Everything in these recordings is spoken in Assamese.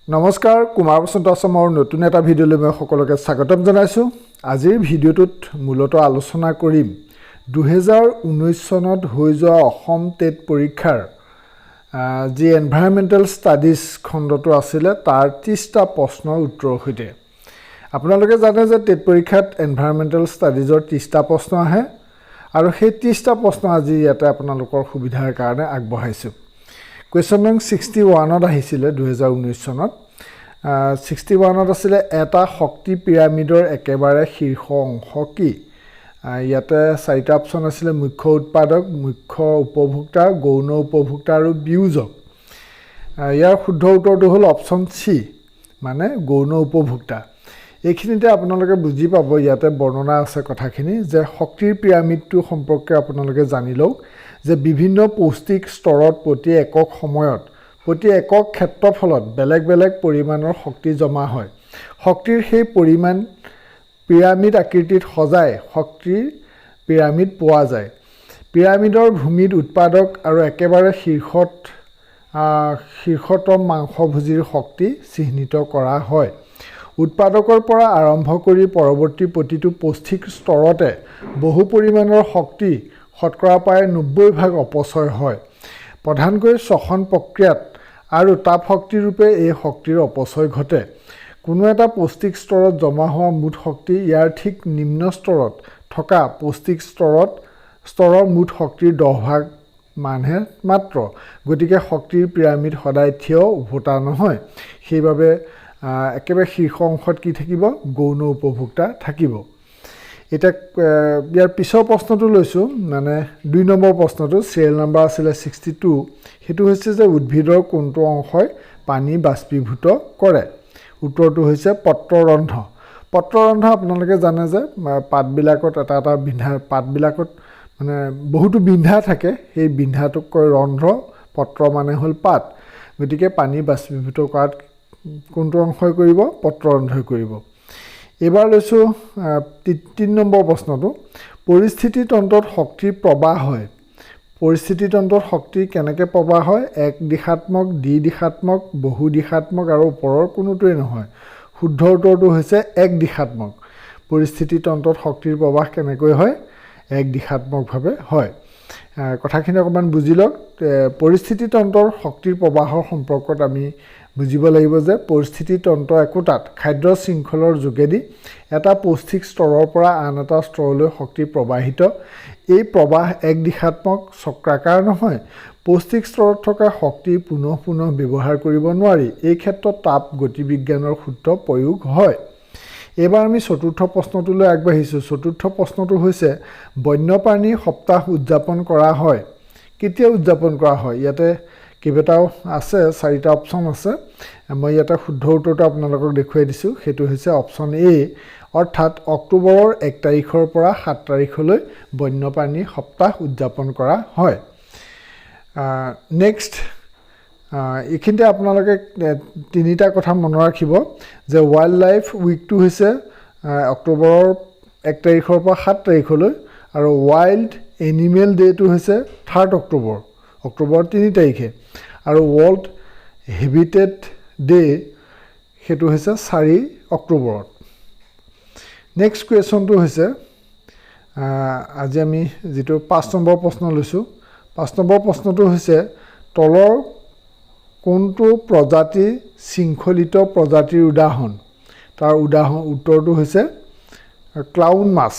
নমস্কাৰ কুমাৰ বসন্ত আশ্ৰমৰ নতুন এটা ভিডিঅ'লৈ মই সকলোকে স্বাগতম জনাইছোঁ। আজিৰ ভিডিঅ'টোত মূলতঃ আলোচনা কৰিম 2019 চনত হৈ যোৱা অসম টেট পৰীক্ষাৰ যি এনভাইৰনমেণ্টেল ষ্টাডিজ খণ্ডটো আছিলে তাৰ 30টা প্ৰশ্নৰ উত্তৰৰ সৈতে। আপোনালোকে জানে যে টেট পৰীক্ষাত এনভাইৰনমেণ্টেল ষ্টাডিজৰ 30টা প্ৰশ্ন আহে আৰু সেই 30টা প্ৰশ্ন আজি ইয়াতে আপোনালোকৰ সুবিধাৰ কাৰণে আগবঢ়াইছোঁ। Question nang 61 আহিছিলে 2019 চনত 61 আছিলে এটা শক্তি পিৰামিডৰ একেবাৰে শীৰ্ষ অংশ কি। ইয়াতে চাৰিটা অপচন আছিলে মুখ্য উৎপাদক, মুখ্য উপভোক্তা, গৌণ উপভোক্তা আৰু বিয়োজক। ইয়াৰ শুদ্ধ উত্তৰটো হ'ল অপচন সি মানে গৌণ উপভোক্তা। এইখিনিতে আপোনালোকে বুজি পাব ইয়াতে বৰ্ণনা আছে কথাখিনি যে শক্তিৰ পিৰামিডটো সম্পৰ্কে আপোনালোকে জানি লওক যে বিভিন্ন পৌষ্টিক স্তৰত প্ৰতি একক সময়ত প্ৰতি একক ক্ষেত্ৰফলত বেলেগ বেলেগ পৰিমাণৰ শক্তি জমা হয়। শক্তিৰ সেই পৰিমাণ পিৰামিড আকৃতিত সজাই শক্তিৰ পিৰামিড পোৱা যায়। পিৰামিডৰ ভূমিত উৎপাদক আৰু একেবাৰে শীৰ্ষতম মাংসভোজীৰ শক্তি চিহ্নিত কৰা হয়। উৎপাদকৰ পৰা আৰম্ভ কৰি পৰৱৰ্তী প্ৰতিটো পৌষ্টিক স্তৰতে বহু পৰিমাণৰ শক্তি শতকৰা প্ৰায় 90% অপচয় হয়। প্ৰধানকৈ শ্বসন প্ৰক্ৰিয়াত আৰু তাপ শক্তি ৰূপে এই শক্তিৰ অপচয় ঘটে। কোনো এটা পৌষ্টিক স্তৰত জমা হোৱা মুঠ শক্তি ইয়াৰ ঠিক নিম্ন স্তৰত থকা পৌষ্টিক স্তৰৰ মুঠ শক্তিৰ 10% মানহে মাত্ৰ। গতিকে শক্তিৰ পিৰামিড সদায় থিয় উভতা নহয়। সেইবাবে একেবাৰে শীৰ্ষ অংশত কি থাকিব গৌণ উপভোক্তা থাকিব। এটা ইয়াৰ পিছৰ প্ৰশ্নটো লৈছোঁ মানে 2 নম্বৰ প্ৰশ্নটো সিৰিয়েল নম্বৰ আছিলে 62। সেইটো হৈছে যে উদ্ভিদৰ কোনটো অংশই পানী বাষ্পীভূত কৰে। উত্তৰটো হৈছে পত্ৰৰন্ধ্ৰ। পত্ৰৰন্ধ্ৰ আপোনালোকে জানে যে পাতবিলাকত এটা বিন্ধা পাতবিলাকত মানে বহুতো বিন্ধা থাকে। সেই বিন্ধাটোক কয় ৰন্ধ্ৰ, পত্ৰ মানে হ'ল পাত। গতিকে পানী বাষ্পীভূত কৰাত কোনটো অংশই কৰিব পত্ৰৰন্ধ্ৰই কৰিব। এবাৰ লৈছোঁ 3 নম্বৰ প্ৰশ্নটো পৰিস্থিতি তন্ত্ৰত শক্তিৰ প্ৰবাহ হয়। পৰিস্থিতি তন্ত্ৰত শক্তি কেনেকৈ প্ৰবাহ হয় এক দিশাত্মক, দ্বিদিশাত্মক, বহু দিশাত্মক আৰু ওপৰৰ কোনোটোৱেই নহয়। শুদ্ধ উত্তৰটো হৈছে এক দিশাত্মক। পৰিস্থিতি তন্ত্ৰত শক্তিৰ প্ৰবাহ কেনেকৈ হয় এক দিশাত্মকভাৱে হয়। কথাখিনি অকণমান বুজি লওক। পৰিস্থিতি তন্ত্ৰৰ শক্তিৰ প্ৰবাহৰ সম্পৰ্কত আমি বুজিব লাগিব যে পৰিস্থিতি তন্ত্ৰ একোটাত খাদ্য শৃংখলৰ যোগেদি এটা পৌষ্টিক স্তৰৰ পৰা আন এটা স্তৰলৈ শক্তি প্ৰবাহিত। এই প্ৰবাহ এক দিশাত্মক চক্ৰাকাৰ নহয়। পৌষ্টিক স্তৰত থকা শক্তি পুনঃ ব্যৱহাৰ কৰিব নোৱাৰি। এই ক্ষেত্ৰত তাপ গতিবিজ্ঞানৰ সূত্ৰ প্ৰয়োগ হয়। এইবাৰ আমি চতুৰ্থ প্ৰশ্নটোলৈ আগবাঢ়িছোঁ। চতুৰ্থ প্ৰশ্নটো হৈছে বন্যপ্ৰাণী সপ্তাহ উদযাপন কৰা হয়। কেতিয়া উদযাপন কৰা হয় ইয়াতে কেইবাটাও আছে, 4টা অপশ্যন আছে। মই ইয়াতে শুদ্ধ উত্তৰটো আপোনালোকক দেখুৱাই দিছোঁ। সেইটো হৈছে অপশ্যন এ অৰ্থাৎ অক্টোবৰৰ 1 তাৰিখৰ পৰা 7 তাৰিখলৈ বন্যপ্ৰাণী সপ্তাহ উদযাপন কৰা হয়। নেক্সট এইখিনিতে আপোনালোকে 3টা কথা মনত ৰাখিব যে ৱাইল্ড লাইফ উইকটো হৈছে অক্টোবৰৰ 1 তাৰিখৰ পৰা 7 তাৰিখলৈ আৰু ৱাইল্ড এনিমেল ডে'টো হৈছে 3 অক্টোবৰ, অক্টোবৰ 3 তাৰিখে আৰু ৱৰ্ল্ড হেবিটেট ডে' সেইটো হৈছে 4 অক্টোবৰত। নেক্সট কুৱেশ্যনটো হৈছে আজি আমি যিটো 5 নম্বৰ প্ৰশ্ন লৈছোঁ। 5 নম্বৰ প্ৰশ্নটো হৈছে তলৰ কোনটো প্ৰজাতি শৃংখলিত প্ৰজাতিৰ উদাহৰণ। তাৰ উত্তৰটো হৈছে ক্লাউন মাছ।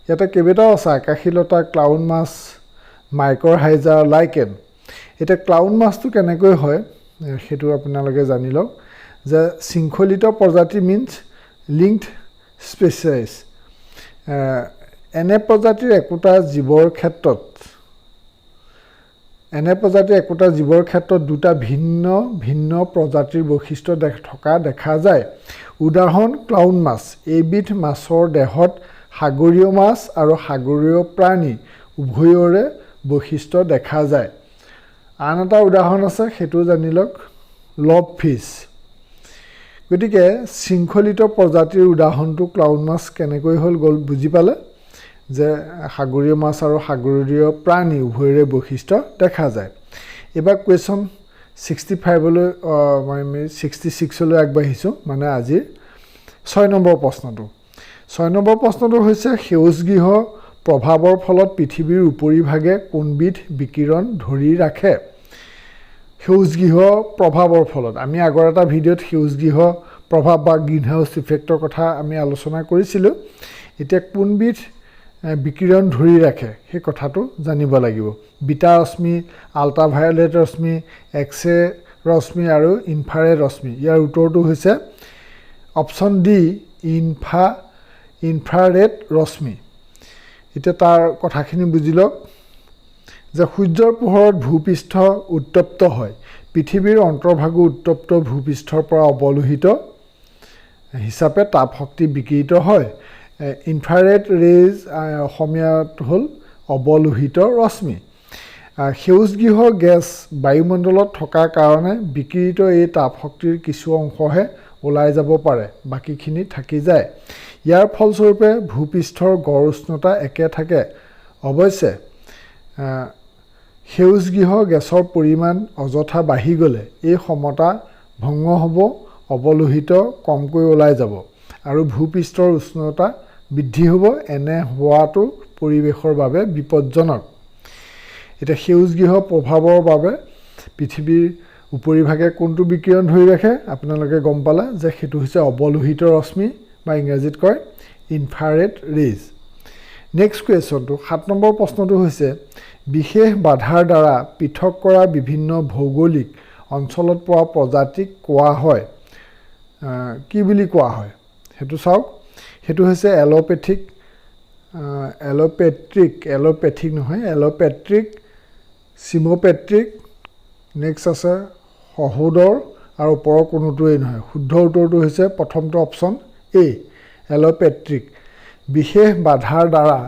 ইয়াতে কেইবাটাও আছে আকাশীলতা, ক্লাউন মাছ, মাইক্ৰ'হাইজা, লাইকেন। এতিয়া ক্লাউন মাছটো কেনেকৈ হয় সেইটো আপোনালোকে জানি লওক যে শৃংখলিত প্ৰজাতি মিনছ লিংকড স্পেচিছ। এনে প্ৰজাতিৰ একোটা জীৱৰ ক্ষেত্ৰত দুটা ভিন্ন ভিন্ন প্ৰজাতিৰ বৈশিষ্ট্য থকা দেখা যায়। উদাহৰণ ক্লাউন মাছ। এইবিধ মাছৰ দেহত সাগৰীয় মাছ আৰু সাগৰীয় প্ৰাণী উভয়ৰে বৈশিষ্ট্য দেখা যায়। আন এটা উদাহৰণ আছে সেইটো জানি লওক লব ফিছ। গতিকে শৃংখলিত প্ৰজাতিৰ উদাহৰণটো ক্লাউন মাছ কেনেকৈ হ'ল বুজি পালে যে সাগৰীয় মাছ আৰু সাগৰীয় প্ৰাণী উভয়ৰে বৈশিষ্ট্য দেখা যায়। এবাৰ কুৱেশ্যন 65 লৈ আমি 66 লৈ আগবাঢ়িছোঁ মানে আজিৰ 6 নম্বৰ প্ৰশ্নটো 6 নম্বৰ প্ৰশ্নটো হৈছে সেউজগৃহ প্ৰভাৱৰ ফলত পৃথিৱীৰ উপৰিভাগে কোনবিধ বিকিৰণ ধৰি ৰাখে সেউজগৃহ প্ৰভাৱৰ ফলত আমি আগৰ এটা ভিডিঅ'ত সেউজগৃহ প্ৰভাৱ বা গ্ৰীণ হাউচ ইফেক্টৰ কথা আমি আলোচনা কৰিছিলোঁ এতিয়া কোনবিধ বিকিৰণ ধৰি ৰাখে সেই কথাটো জানিব লাগিব বিটা ৰশ্মি আল্ট্ৰাভায়োলেট ৰশ্মি এক্স-ৰে ৰশ্মি আৰু ইনফ্ৰাৰেড ৰশ্মি ইয়াৰ উত্তৰটো হৈছে অপশ্যন ডি ইনফ্ৰাৰেড ৰশ্মি এতিয়া তাৰ কথাখিনি বুজি লওক যে সূৰ্যৰ পোহৰত ভূপৃষ্ঠ উত্তপ্ত হয় পৃথিৱীৰ অন্তৰ্ভাগো উত্তপ্ত ভূপৃষ্ঠৰ পৰা অৱলোহিত হিচাপে তাপ শক্তি বিকিৰিত হয় ইনফ্ৰাৰেড ৰেজ অসমীয়াত হ'ল অৱলোহিত ৰশ্মি সেউজগৃহ গেছ বায়ুমণ্ডলত থকাৰ কাৰণে বিকিৰিত এই তাপ শক্তিৰ কিছু অংশহে ওলাই যাব পাৰে বাকীখিনি থাকি যায় ইয়াৰ ফলস্বৰূপে ভূপৃষ্ঠৰ গড় উষ্ণতা একে থাকে অৱশ্যে সেউজগৃহ গেছৰ পৰিমাণ অযথা বাঢ়ি গ'লে এই সমতা ভংগ হ'ব অৱলোহিত কমকৈ ওলাই যাব আৰু ভূপৃষ্ঠৰ উষ্ণতা বৃদ্ধি হ'ব এনে হোৱাটো পৰিৱেশৰ বাবে বিপদজনক এতিয়া সেউজগৃহ প্ৰভাৱৰ বাবে পৃথিৱীৰ উপৰিভাগে কোনটো বিকিৰণ ধৰি ৰাখে আপোনালোকে গম পালে যে সেইটো হৈছে অৱলোহিত ৰশ্মি বা ইংৰাজীত কয় ইনফ্ৰাৰেড ৰেজ নেক্সট কুৱেশ্যনটো 7 নম্বৰ প্ৰশ্নটো হৈছে বিশেষ বাধাৰ দ্বাৰা পৃথক কৰা বিভিন্ন ভৌগোলিক অঞ্চলত পোৱা প্ৰজাতিক কোৱা হয় কি বুলি কোৱা হয় সেইটো চাওক সেইটো হৈছে এলোপেট্ৰিক চিমোপেট্ৰিক নেক্সট আছে সহোদৰ আৰু ওপৰৰ কোনোটোৱেই নহয় শুদ্ধ উত্তৰটো হৈছে প্ৰথমটো অপশ্যন এ এলোপেট্ৰিক বিশেষ বাধাৰ দ্বাৰা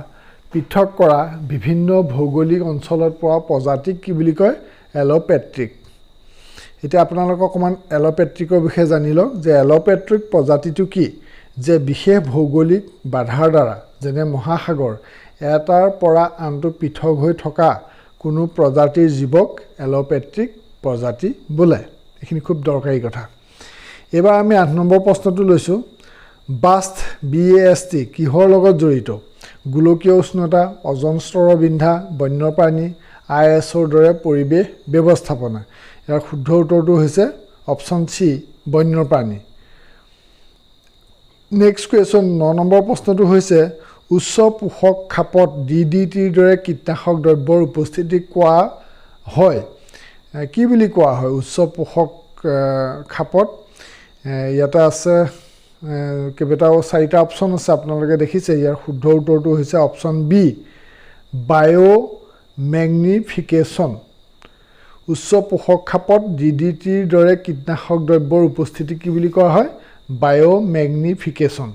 পৃথক কৰা বিভিন্ন ভৌগোলিক অঞ্চলত পোৱা প্ৰজাতিক কি বুলি কয় এলোপেট্ৰিক এতিয়া আপোনালোকক অকণমান এলোপেট্ৰিকৰ বিষয়ে জানি লওক যে এলোপেট্ৰিক প্ৰজাতিটো কি যে বিশেষ ভৌগোলিক বাধাৰ দ্বাৰা যেনে মহাসাগৰ এটাৰ পৰা আনটো পৃথক হৈ থকা কোনো প্ৰজাতিৰ জীৱক এলোপেট্ৰিক প্ৰজাতি বোলে এইখিনি খুব দৰকাৰী কথা এবাৰ আমি 8 নম্বৰ প্ৰশ্নটো লৈছোঁ বাষ্ট BAST কিহৰ লগত জড়িত গোলকীয় উষ্ণতা অজন স্তৰৰ বিন্ধা বন্যপ্ৰাণী ISOৰ দৰে পৰিৱেশ ব্যৱস্থাপনা ইয়াৰ শুদ্ধ উত্তৰটো হৈছে অপশ্যন চি বন্যপ্ৰাণী নেক্সট কুৱেশ্যন 9 নম্বৰ প্ৰশ্নটো হৈছে উচ্চ পোষক খাপত DDTৰ দৰে কীটনাশক দ্ৰব্যৰ উপস্থিতি কোৱা হয় কি বুলি কোৱা হয় উচ্চ পোষক খাপত ইয়াতে আছে কেইবাটাও 4টা অপশ্যন আছে আপোনালোকে দেখিছে ইয়াৰ শুদ্ধ উত্তৰটো হৈছে অপশ্যন বি বায়'মেগনিফিকেশ্যন উচ্চ পোষক খাপত DDTৰ দৰে কীটনাশক দ্ৰব্যৰ উপস্থিতি কি বুলি কোৱা হয় বায়'মেগনিফিকেশ্যন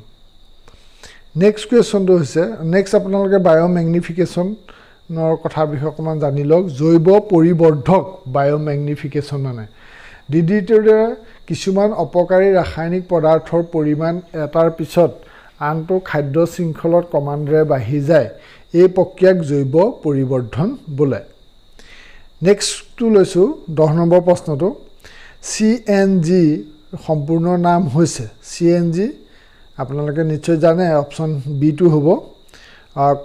নেক্সট কুৱেশ্যনটো হৈছে নেক্সট আপোনালোকে বায়'মেগনিফিকেশ্যনৰ কথাৰ বিষয়ে অকণমান জানি লওক জৈৱ পৰিৱৰ্ধক বায়'মেগনিফিকেশ্যন মানে DDTৰ দৰে কিছুমান অপকাৰী ৰাসায়নিক পদাৰ্থৰ পৰিমাণ এটাৰ পিছত আনটো খাদ্য শৃংখলত ক্ৰমান্বয়ে বাঢ়ি যায় এই প্ৰক্ৰিয়াক জৈৱ পৰিৱৰ্ধন বোলে নেক্সটটো লৈছোঁ 10 নম্বৰ প্ৰশ্নটো CNG সম্পূৰ্ণ নাম হৈছে CNG আপোনালোকে নিশ্চয় জানে অপশ্যন বিটো হ'ব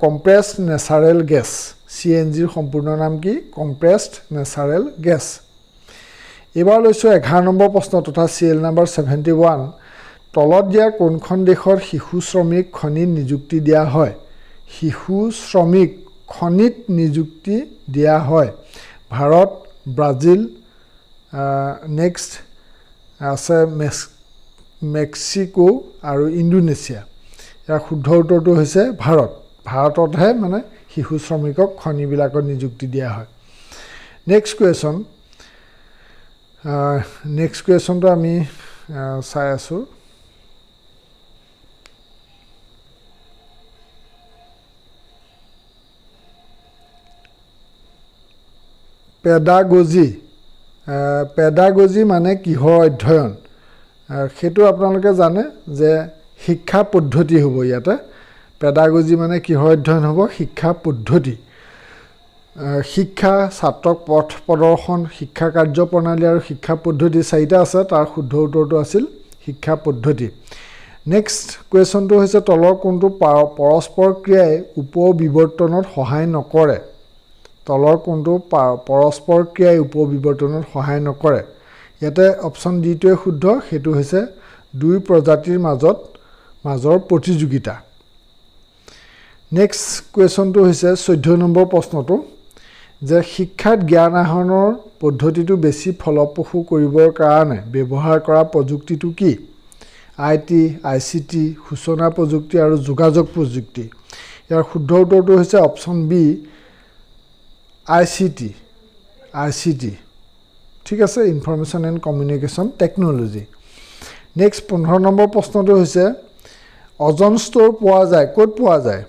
কম্প্ৰেছড নেচাৰেল গেছ CNGৰ সম্পূৰ্ণ নাম কি কম্প্ৰেছড নেচাৰেল গেছ এবাৰ লৈছোঁ 11 নম্বৰ প্ৰশ্ন তথা CL নম্বৰ 71 তলত দিয়া কোনখন দেশৰ শিশু শ্ৰমিক খনিত নিযুক্তি দিয়া হয় শিশু শ্ৰমিক খনিত নিযুক্তি দিয়া হয় ভাৰত ব্ৰাজিল নেক্সট আছে মেক্সিকো আৰু ইণ্ডোনেছিয়া ইয়াৰ শুদ্ধ উত্তৰটো হৈছে ভাৰততহে মানে শিশু শ্ৰমিকক খনিবিলাকত নিযুক্তি দিয়া হয় নেক্সট কুৱেশ্যনটো আমি চাই আছোঁ পেডাগজি মানে কিহৰ অধ্যয়ন সেইটো আপোনালোকে জানে যে শিক্ষা পদ্ধতি হ'ব ইয়াতে পেডাগজি মানে কিহৰ অধ্যয়ন হ'ব শিক্ষা পদ্ধতি শিক্ষা ছাত্ৰক পথ প্ৰদৰ্শন শিক্ষা কাৰ্যপ্ৰণালী আৰু শিক্ষা পদ্ধতি চাৰিটা আছে তাৰ শুদ্ধ উত্তৰটো আছিল শিক্ষা পদ্ধতি নেক্সট কুৱেশ্যনটো হৈছে তলৰ কোনটো পৰস্পৰ ক্ৰিয়াই উপবিৱৰ্তনত সহায় নকৰে তলৰ কোনটো পৰস্পৰ ক্ৰিয়াই উপবিৱৰ্তনত সহায় নকৰে ইয়াতে অপচন ডিটোৱে শুদ্ধ সেইটো হৈছে দুই প্ৰজাতিৰ মাজৰ প্ৰতিযোগিতা নেক্সট কুৱেশ্যনটো হৈছে 14 নম্বৰ প্ৰশ্নটো যে শিক্ষাত জ্ঞান আহৰণৰ পদ্ধতিটো বেছি ফলপ্ৰসূ কৰিবৰ কাৰণে ব্যৱহাৰ কৰা প্ৰযুক্তিটো কি আইটি আইচিটি সূচনা প্ৰযুক্তি আৰু যোগাযোগ প্ৰযুক্তি ইয়াৰ শুদ্ধ উত্তৰটো হৈছে অপচন বি আইচিটি ঠিক আছে information and communication technology next 15 number প্ৰশ্নটো হৈছে অজন ষ্ট'ৰ পোৱা যায় ক'ত পোৱা যায়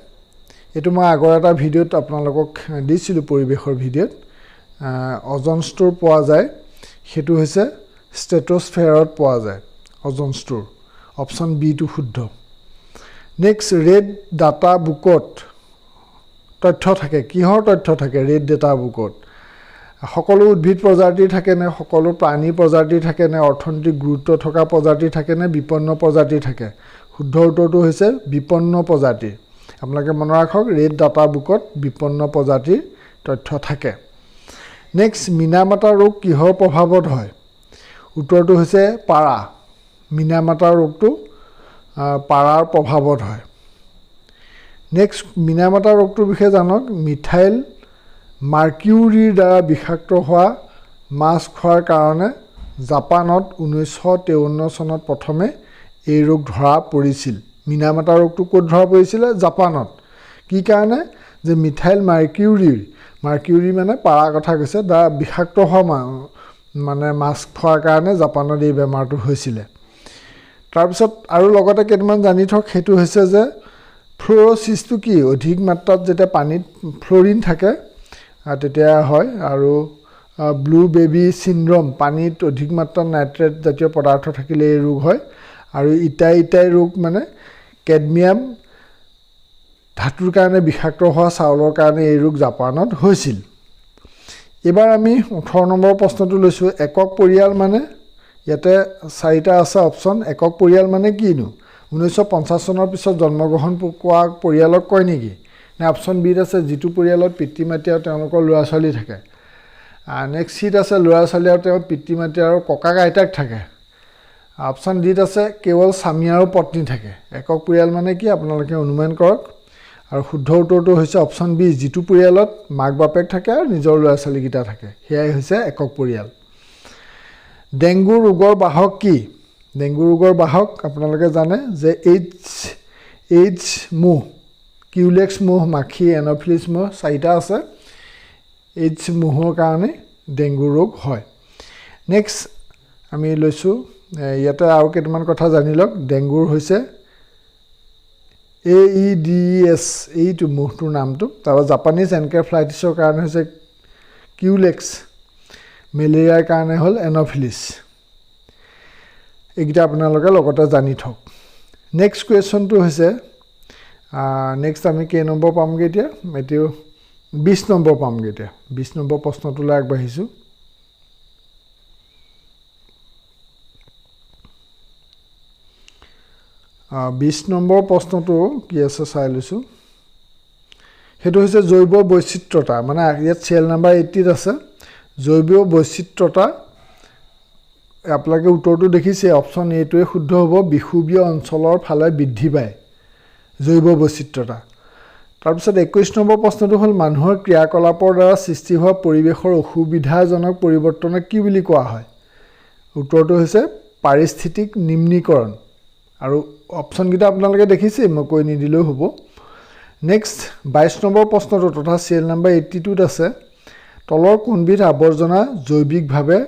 এইটো মই আগৰ এটা ভিডিঅ'ত আপোনালোকক দিছিলোঁ পৰিৱেশৰ ভিডিঅ'ত অজন ষ্ট'ৰ পোৱা যায় সেইটো হৈছে ষ্টেটছফেয়াৰত পোৱা যায় অজন ষ্ট'ৰ অপচন বি টো শুদ্ধ নেক্সট ৰেড ডাটা বুকত তথ্য থাকে কিহৰ তথ্য থাকে ৰেড ডাটা বুকত সকলো উদ্ভিদ প্ৰজাতি থাকে নে সকলো প্ৰাণী প্ৰজাতি থাকে নে অৰ্থনৈতিক গুৰুত্ব থকা প্ৰজাতি থাকে নে বিপন্ন প্ৰজাতি থাকে শুদ্ধ উত্তৰটো হৈছে বিপন্ন প্ৰজাতি আপোনালোকে মনত ৰাখক ৰেড ডাটা বুকত বিপন্ন প্ৰজাতিৰ তথ্য থাকে নেক্সট মিনামাতা ৰোগ কিহৰ প্ৰভাৱত হয় উত্তৰটো হৈছে পাৰা মিনামাতা ৰোগটো পাৰাৰ প্ৰভাৱত হয় নেক্সট মিনামাতা ৰোগটোৰ বিষয়ে জানক মিথাইল মাৰ্কিউৰিৰ দ্বাৰা বিষাক্ত হোৱা মাছ খোৱাৰ কাৰণে জাপানত 1953 চনত প্ৰথমে এই ৰোগ ধৰা পৰিছিল মিনামাতা ৰোগটো ক'ত ধৰা পৰিছিলে জাপানত কি কাৰণে যে মিথাইল মাৰ্কিউৰি মানে পাৰা কথা কৈছে দ্বাৰা বিষাক্ত হোৱা মানে মাছ খোৱাৰ কাৰণে জাপানত এই বেমাৰটো হৈছিলে তাৰপিছত আৰু লগতে কেইটামান জানি থওক সেইটো হৈছে যে ফ্ল'ৰ'চিছটো কি অধিক মাত্ৰাত যেতিয়া পানীত ফ্ল'ৰিন থাকে তেতিয়া হয় আৰু ব্লু বেবি চিনড্ৰম পানীত অধিক মাত্ৰাত নাইট্ৰেট জাতীয় পদাৰ্থ থাকিলে এই ৰোগ হয় আৰু ইটাই ৰোগ মানে কেডমিয়াম ধাতুৰ কাৰণে বিষাক্ত হোৱা চাউলৰ কাৰণে এই ৰোগ জাপানত হৈছিল এবাৰ আমি 18 নম্বৰ প্ৰশ্নটো লৈছোঁ একক পৰিয়াল মানে ইয়াতে চাৰিটা আছে অপচন একক পৰিয়াল মানে কিনো 1950 চনৰ পিছত জন্মগ্ৰহণ কৰা পৰিয়ালক কয় নেকি নে অপচন বিত আছে যিটো পৰিয়ালত পিতৃ মাতৃ আৰু তেওঁলোকৰ ল'ৰা ছোৱালী থাকে নেক্সট চিট আছে ল'ৰা ছোৱালী আৰু তেওঁৰ পিতৃ মাতৃ আৰু ককা আইতাক থাকে অপচন ডিত আছে কেৱল স্বামী আৰু পত্নী থাকে একক পৰিয়াল মানে কি আপোনালোকে অনুমান কৰক আৰু শুদ্ধ উত্তৰটো হৈছে অপচন বি যিটো পৰিয়ালত মাক বাপেক থাকে আৰু নিজৰ ল'ৰা ছোৱালীকেইটা থাকে সেয়াই হৈছে একক পৰিয়াল ডেংগু ৰোগৰ বাহক কি ডেংগু ৰোগৰ বাহক আপোনালোকে জানে যে এইডছ মহ কিউলেক্স মহ মাখি এনফিলিছ মহ চাৰিটা আছে এইডছ মহৰ কাৰণে ডেংগু ৰোগ হয় নেক্সট আমি লৈছোঁ ইয়াতে আৰু কেইটামান কথা জানি লওক ডেংগুৰ হৈছে AIDS এইটো মহটোৰ নামটো তাৰপৰা জাপানীজ এনকেফ্লাইটিছৰ কাৰণে হৈছে কিউলেক্স মেলেৰিয়াৰ কাৰণে হ'ল এনফিলিছ এইকেইটা আপোনালোকে লগতে জানি থওক নেক্সট কুৱেশ্যনটো হৈছে নেক্সট আমি কেই নম্বৰ পামগৈ এতিয়া এইটো 20 নম্বৰ পামগৈ এতিয়া 20 নম্বৰ প্ৰশ্নটোলৈ আগবাঢ়িছোঁ বিশ নম্বৰ প্ৰশ্নটো কি আছে চাই লৈছোঁ সেইটো হৈছে জৈৱ বৈচিত্ৰতা মানে ইয়াত চেল নাম্বাৰ 80 আছে জৈৱ বৈচিত্ৰতা আপোনালোকে উত্তৰটো দেখিছে অপচন এটোৱে শুদ্ধ হ'ব বিশুবীয় অঞ্চলৰ ফালে বৃদ্ধি পায় জৈৱ বৈচিত্ৰতা তাৰপিছত 21 নম্বৰ প্ৰশ্নটো হ'ল মানুহৰ ক্ৰিয়াকলাপৰ দ্বাৰা সৃষ্টি হোৱা পৰিৱেশৰ অসুবিধাজনক পৰিৱৰ্তনক কি বুলি কোৱা হয় উত্তৰটো হৈছে পাৰিস্থিতিক নিম্নীকৰণ আৰু অপচনকেইটা আপোনালোকে দেখিছে মই কৈ নিদিলেও হ'ব নেক্সট 22 নম্বৰ প্ৰশ্নটো তথা চেল নাম্বাৰ 82ত আছে তলৰ কোনবিধ আৱৰ্জনা জৈৱিকভাৱে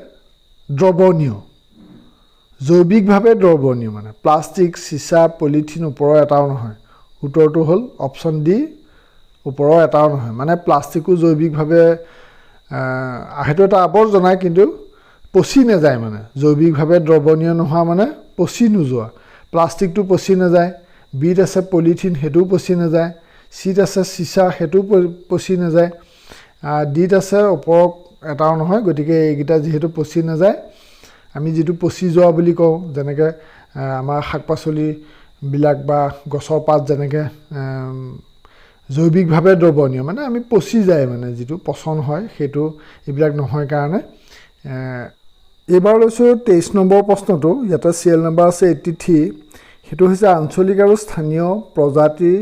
দ্ৰৱণীয় মানে প্লাষ্টিক চিছা পলিথিন ওপৰৰ এটাও নহয় উত্তৰটো হ'ল অপচন ডি ওপৰৰ এটাও নহয় মানে প্লাষ্টিকো জৈৱিকভাৱে সেইটো এটা আৱৰ্জনা কিন্তু পচি নাযায় মানে জৈৱিকভাৱে দ্ৰৱণীয় নোহোৱা মানে পচি নোযোৱা প্লাষ্টিকটো পচি নাযায় বিট আছে পলিথিন সেইটোও পচি নাযায় চিট আছে চিছা সেইটোও পচি নাযায় ডিত আছে ওপৰত এটাও নহয় গতিকে এইকেইটা যিহেতু পচি নাযায় আমি যেটো পচি যোৱা বুলি কওঁ যেনেকৈ আমাৰ শাক-পাচলিবিলাক বা গছৰ পাত যেনেকৈ জৈৱিকভাৱে দ্ৰৱণীয় মানে আমি পচি যায় মানে যেটো পচন হয় সেইটো এইবিলাক নহয় কাৰণে এবাৰ লৈছো 23 নম্বৰ প্ৰশ্নটো ইয়াতে সিএল নম্বৰ আছে 83 হেতু হৈছে আঞ্চলিক আৰু স্থানীয় প্ৰজাতি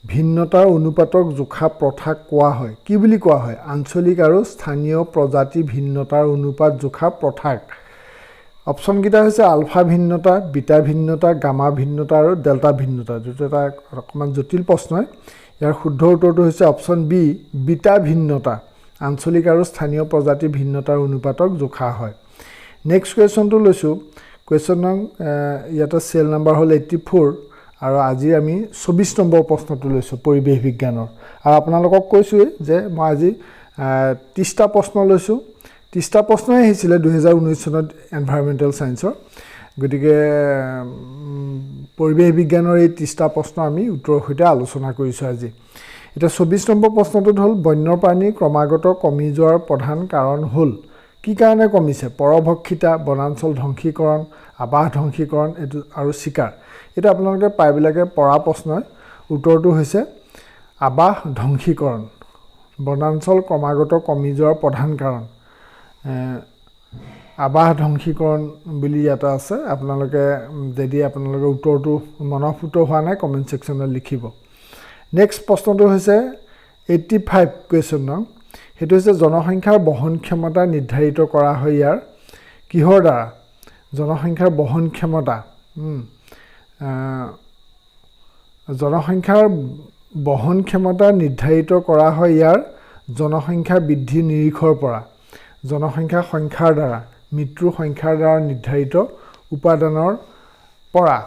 ভিন্নতাৰ অনুপাতক জোখা প্ৰথা কোৱা হয় কি বুলি কোৱা হয় আঞ্চলিক আৰু স্থানীয় প্ৰজাতি ভিন্নতাৰ অনুপাত জোখা প্ৰথাক অপচন কিটা হৈছে আলফা ভিন্নতা বিটা ভিন্নতা গামা ভিন্নতা আৰু ডেল্টা ভিন্নতা যেটো এটা অকমান জটিল প্ৰশ্ন ইয়াৰ শুদ্ধ উত্তৰটো হৈছে অপচন বি বিটা ভিন্নতা আঞ্চলিক আৰু স্থানীয় প্ৰজাতি ভিন্নতাৰ অনুপাতক জোখা হয় নেক্সট কোৱেশ্চনটো লৈছো কোৱেশ্চন নং ইয়াতে সেল নম্বৰ হল 84 আৰু আজি আমি 24 নম্বৰ প্ৰশ্নটো লৈছো পৰিবেশ বিজ্ঞানৰ আৰু আপোনালোকক কৈছো যে মই আজি 30টা প্ৰশ্ন লৈছো 30টা প্ৰশ্নই আহিছিল 2019 চনত এনভাইৰনমেন্টাল সায়েন্সৰ গতিকে পৰিবেশ বিজ্ঞানৰ এই 30টা প্ৰশ্ন আমি উত্তৰৰ সৈতে আলোচনা কৰিছো আজি এটা 24 নম্বৰ প্ৰশ্নটো হল বন্যপ্ৰাণী ক্ৰমাগত কমি যোৱাৰ প্ৰধান কাৰণ হল কি কাৰণে কমিছে পৰভক্ষিতা বনাঞ্চল ধ্বংসীকৰণ আবাস ধ্বংসীকৰণ আৰু শিকাৰ এটা আপোনালোকে পাইবিলাকে পঢ়া প্ৰশ্ন উত্তৰটো হৈছে আবাস ধ্বংসীকৰণ বনাঞ্চল ক্ৰমাগত কমি যোৱাৰ প্ৰধান কাৰণ আবাস ধ্বংসীকৰণ বুলি এটা আছে আপোনালোকে যদি আপোনালোকে উত্তৰটো মনপুত হোৱা নাই কমেন্ট সেকশনত লিখিব নেক্সট প্ৰশ্নটো হৈছে 85 কোৱেশ্চন নং হেতু হৈছে জনসংখ্যাৰ বহন ক্ষমতা নিৰ্ধাৰিত কৰা হয় ইয়াৰ কিহৰ দ্বাৰা জনসংখ্যাৰ বহন ক্ষমতা জনসংখ্যাৰ বহন ক্ষমতা নিৰ্ধাৰিত কৰা হয় ইয়াৰ জনসংখ্যা বৃদ্ধি নিৰীক্ষৰ পৰা জনসংখ্যা সংখ্যাৰ দ্বাৰা মৃত্যু সংখ্যাৰ দ্বাৰা নিৰ্ধাৰিত উপাদানৰ পৰা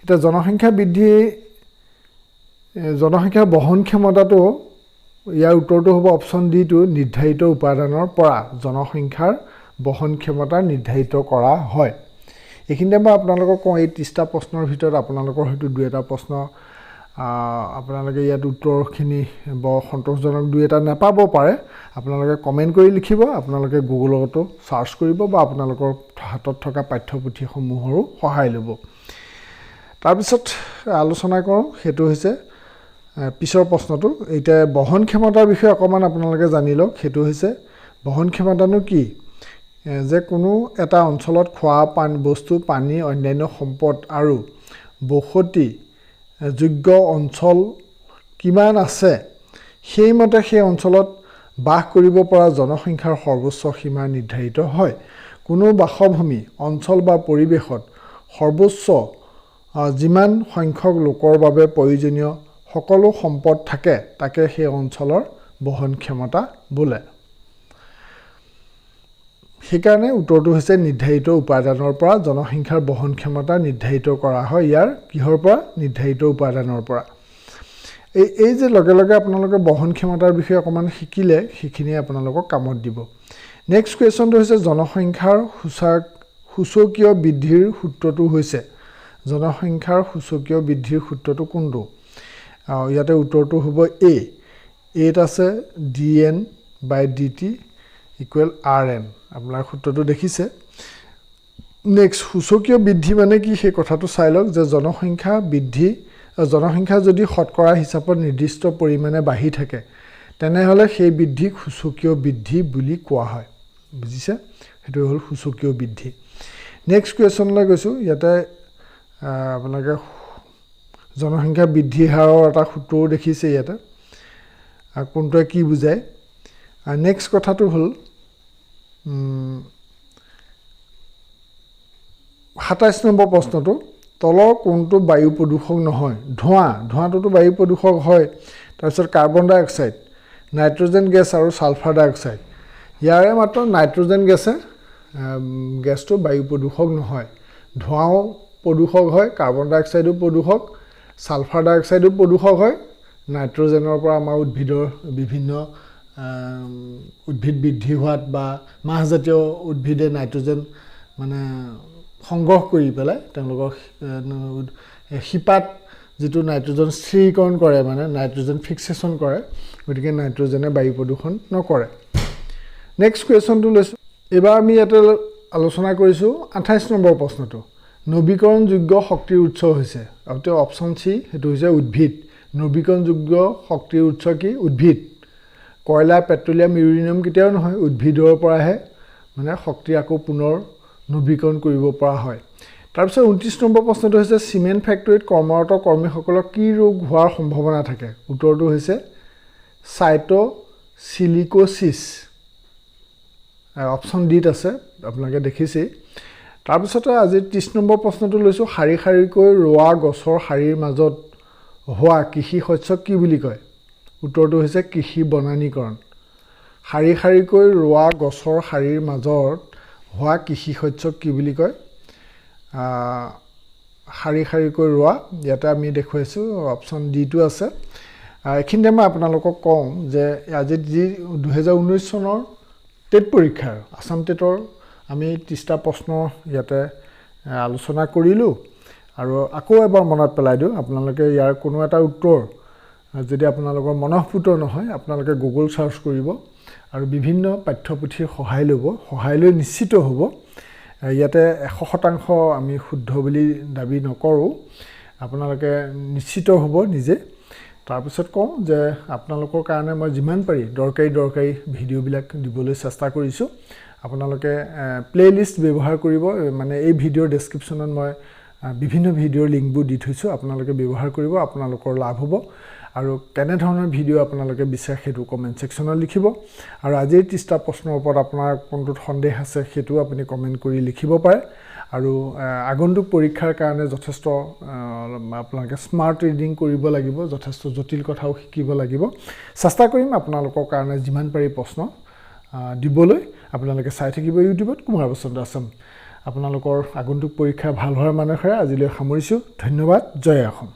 এটা জনসংখ্যা বৃদ্ধি জনসংখ্যাৰ বহন ক্ষমতাটো ইয়াৰ উত্তৰটো হ'ব অপচন ডি টো নিৰ্ধাৰিত উপাদানৰ পৰা জনসংখ্যাৰ বহন ক্ষমতা নিৰ্ধাৰিত কৰা হয় এইখিনিতে মই আপোনালোকক কওঁ এই 30টা প্ৰশ্নৰ ভিতৰত আপোনালোকৰ হয়তো দুই এটা প্ৰশ্ন আপোনালোকে ইয়াত উত্তৰখিনি বৰ সন্তোষজনক দুই এটা নাপাব পাৰে আপোনালোকে কমেন্ট কৰি লিখিব আপোনালোকে গুগলতো সাৰ্চ কৰিব বা আপোনালোকৰ হাতত থকা পাঠ্যপুথিসমূহৰো সহায় ল'ব তাৰ পিছত আলোচনা কৰোঁ হেতু হৈছে পিছৰ প্ৰশ্নটো এইটা বহন ক্ষমতাৰ বিষয়ে অকমান আপোনালোকে জানি লওক হেতু হৈছে বহন ক্ষমতানো কি যে কোনো এটা অঞ্চলত খোৱা পানী বস্তু পানী অন্যান্য সম্পদ আৰু বসতি যোগ্য অঞ্চল কিমান আছে সেইমতে সেই অঞ্চলত বাস কৰিব পৰা জনসংখ্যাৰ সৰ্বোচ্চ সীমা নিৰ্ধাৰিত হয় কোনো বাসভূমি অঞ্চল বা পৰিবেশত সৰ্বোচ্চ যিমান সংখ্যক লোকৰ বাবে প্ৰয়োজনীয় সকলো সম্পদ থাকে তাকে সেই অঞ্চলৰ বহন ক্ষমতা বোলে সেইকাৰণে উত্তৰটো হৈছে নিৰ্ধাৰিত উপাদানৰ পৰা জনসংখ্যাৰ বহন ক্ষমতা নিৰ্ধাৰিত কৰা হয় ইয়াৰ কিহৰ পৰা নিৰ্ধাৰিত উপাদানৰ পৰা এই যে লগে লগে আপোনালোকে বহন ক্ষমতাৰ বিষয়ে অকমান শিকিলে সেইখিনি আপোনালোকক কামত দিব নেক্সট কোৱেশ্চনটো হৈছে জনসংখ্যাৰ সূচকীয় বৃদ্ধিৰ সূত্ৰটো হৈছে জনসংখ্যাৰ সূচকীয় বৃদ্ধিৰ সূত্ৰটো কোনটো ইয়াতে উত্তৰটো হ'ব এ এত আছে dn/dt = rn আপোনাৰ সূত্ৰটো দেখিছে নেক্সট সূচকীয় বৃদ্ধি মানে কি সেই কথাটো চাই লওক যে জনসংখ্যা যদি শতকৰা হিচাপত নিৰ্দিষ্ট পৰিমাণে বাঢ়ি থাকে তেনেহলে সেই বৃদ্ধিক সূচকীয় বৃদ্ধি বুলি কোৱা হয় বুজিছে হেতু হল সূচকীয় বৃদ্ধি নেক্সট কোৱেশ্চনলৈ গৈছো ইয়াতে আপোনালোকে জনসংখ্যা বৃদ্ধি হাৰৰ এটা সূত্ৰও দেখিছে ইয়াতে কোনটোৱে কি বুজায় নেক্সট কথাটো হল 27 নম্বৰ প্ৰশ্নটো তলৰ কোনটো বায়ু প্ৰদূষক নহয় ধোঁৱাটো বায়ু প্ৰদূষক হয় তাৰ পিছত কাৰ্বন ডাই অক্সাইড নাইট্ৰজেন গেছ আৰু সালফাৰ ডাই অক্সাইড ইয়াৰে মাত্ৰ নাইট্ৰজেন গেছটো বায়ু প্ৰদূষক নহয় ধোঁৱাও প্ৰদূষক হয় কাৰ্বন ডাই অক্সাইডো প্ৰদূষক সালফাৰ ডাই অক্সাইডো প্ৰদূষক হয় নাইট্ৰজেনৰ পৰা আমাৰ উদ্ভিদৰ বিভিন্ন উদ্ভিদ বৃদ্ধি হোৱাত বা মাহজাতীয় উদ্ভিদে নাইট্ৰজেন মানে সংগ্ৰহ কৰি পেলাই তেওঁলোকৰ শিপাত যিটো নাইট্ৰজেন স্থিৰীকৰণ কৰে মানে নাইট্ৰজেন ফিক্সেশ্যন কৰে গতিকে নাইট্ৰজেনে বায়ু প্ৰদূষণ নকৰে নেক্সট কুৱেশ্যনটো লৈছোঁ এবাৰ আমি ইয়াতে আলোচনা কৰিছোঁ 28 নম্বৰ প্ৰশ্নটো নৱীকৰণযোগ্য শক্তিৰ উৎস হৈছে আৰু অপশ্যন সি সেইটো হৈছে উদ্ভিদ নৱীকৰণযোগ্য শক্তিৰ উৎস কি উদ্ভিদ কয়লা পেট্ৰলিয়াম ইউৰেনিয়াম কেতিয়াও নহয় উদ্ভিদৰ পৰাহে মানে শক্তি আকৌ পুনৰ নৱীকৰণ কৰিব পৰা হয় তাৰপিছত 29 নম্বৰ প্ৰশ্নটো হৈছে সিমেন্ট ফেক্টৰীত কৰ্মৰত কৰ্মীসকলক কি ৰোগ হোৱাৰ সম্ভাৱনা থাকে উত্তৰটো হৈছে সাইটোচিলিকোসিস অপশ্যন ডিত আছে আপোনালোকে দেখিছে তাৰপিছত আজি 30 নম্বৰ প্ৰশ্নটো লৈছোঁ শাৰী শাৰীকৈ ৰোৱা গছৰ শাৰীৰ মাজত হোৱা কৃষি শস্যক কি বুলি কয় উত্তৰটো হৈছে কৃষি বনানীকৰণ শাৰী শাৰীকৈ ৰোৱা গছৰ শাৰীৰ মাজত হোৱা কৃষি শস্যক কি বুলি কয় শাৰী শাৰীকৈ ৰোৱা ইয়াতে আমি দেখুৱাইছোঁ অপশ্যন ডিটো আছে এইখিনিতে মই আপোনালোকক কওঁ যে আজি যি 2019 চনৰ টেট পৰীক্ষাৰ আসাম টেটৰ আমি 30টা প্ৰশ্ন ইয়াতে আলোচনা কৰিলোঁ আৰু আকৌ এবাৰ মনত পেলাই দিওঁ আপোনালোকে ইয়াৰ কোনো এটা উত্তৰ যদি আপোনালোকৰ মনঃপুত নহয় আপোনালোকে গুগল সাৰ্চ কৰিব আৰু বিভিন্ন পাঠ্যপুথিৰ সহায় ল'ব সহায় লৈ নিশ্চিত হ'ব ইয়াতে 100% আমি শুদ্ধ বুলি দাবী নকৰোঁ আপোনালোকে নিশ্চিত হ'ব নিজে তাৰপিছত কওঁ যে আপোনালোকৰ কাৰণে মই যিমান পাৰি দৰকাৰী ভিডিঅ'বিলাক দিবলৈ চেষ্টা কৰিছোঁ আপোনালোকে প্লেলিষ্ট ব্যৱহাৰ কৰিব মানে এই ভিডিঅ'ৰ ডেছক্ৰিপশ্যনত মই বিভিন্ন ভিডিঅ'ৰ লিংকবোৰ দি থৈছোঁ আপোনালোকে ব্যৱহাৰ কৰিব আপোনালোকৰ লাভ হ'ব আৰু কেনে ধৰণৰ ভিডিঅ' আপোনালোকে বিচাৰে সেইটো কমেন্ট সেকশ্যনত লিখিব আৰু আজিৰ 30টা প্ৰশ্নৰ ওপৰত আপোনাৰ কোনটোত সন্দেহ আছে সেইটো আপুনি কমেন্ট কৰি লিখিব পাৰে আৰু আগন্তুক পৰীক্ষাৰ কাৰণে যথেষ্ট আপোনালোকে স্মাৰ্ট ৰিডিং কৰিব লাগিব যথেষ্ট জটিল কথাও শিকিব লাগিব চেষ্টা কৰিম আপোনালোকৰ কাৰণে যিমান পাৰি প্ৰশ্ন দিবলৈ আপোনালোকে চাই থাকিব ইউটিউবত কুমাৰ বসন্ত আছাম আপোনালোকৰ আগন্তুক পৰীক্ষা ভাল হোৱাৰ মানসেৰে আজিলৈ সামৰিছোঁ ধন্যবাদ জয় অসম